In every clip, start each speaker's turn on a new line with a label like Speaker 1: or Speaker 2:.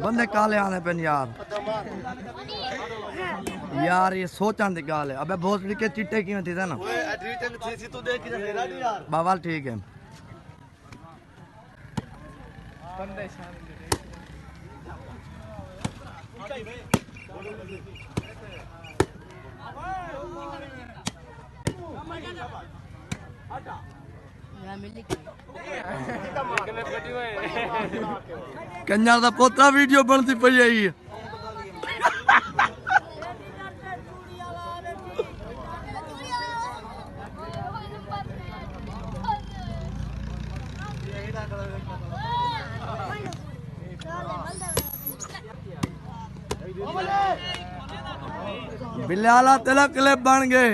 Speaker 1: बंदे काले आने पे यार यार ये सोचां दी गाल है। अबे भोसड़ी के चिट्टे क्यों थी ना बावाल ठीक है कंजर दा पोता वीडियो बनती पई है बिलाला तिलक क्लिप बन गए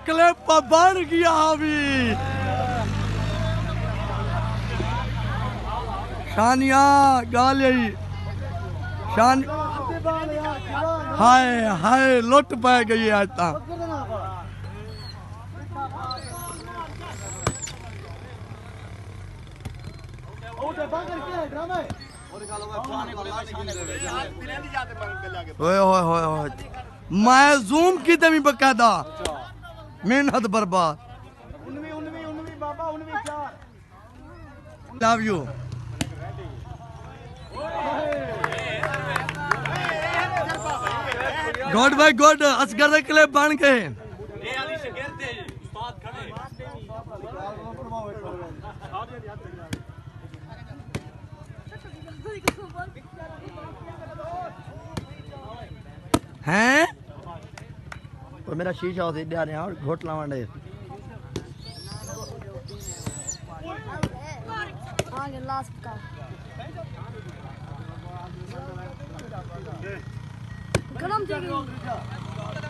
Speaker 1: क्लिप बन गया अभी शानिया गाल यही शान हाय हाय लुट पै गई आज तक मैं जूम की तभी बकायदा मेहनत बर्बाद लव यू गुड भाई गुड असगर के क्लिप बन गए हैं और मेरा शीशा होते दे रहे हैं और घोट लावंडे आगे लास्ट का गलम जगह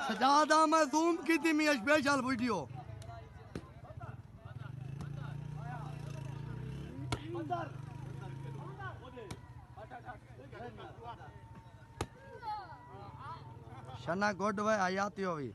Speaker 1: सजादा मैं जूम की थी मैं स्पेशल वीडियो शना गुड भाई आयाती हो भी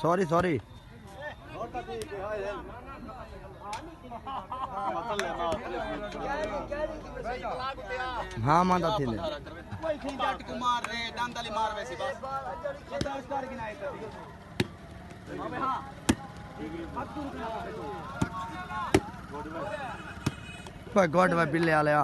Speaker 1: सॉरी सॉरी हाँ माता थी ले गॉड भाई बिल्ले आ लिया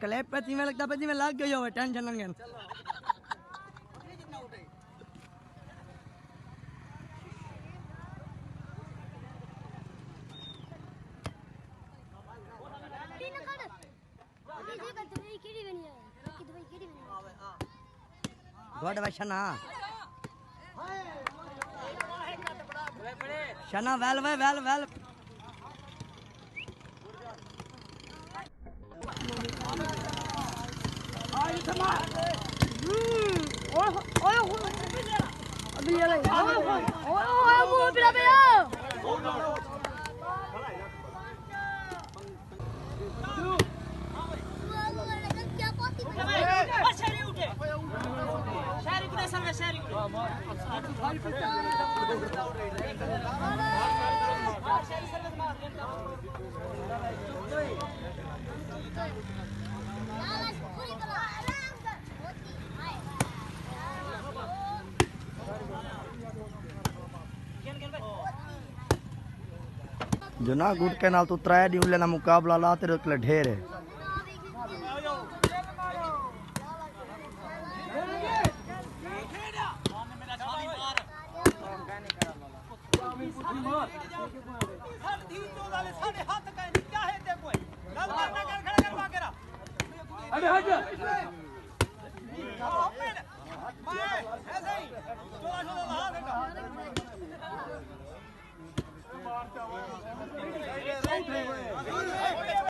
Speaker 1: क्लैप पे तीन लगता पे तीन लग गई हो टेंशन ना लें थोड़े भाई शना शना वेल वे वेल वेल जो ना गुटके नाल तू 3 दी उले ना मुकाबला ला तेरे कोल ढेर है
Speaker 2: अबे हट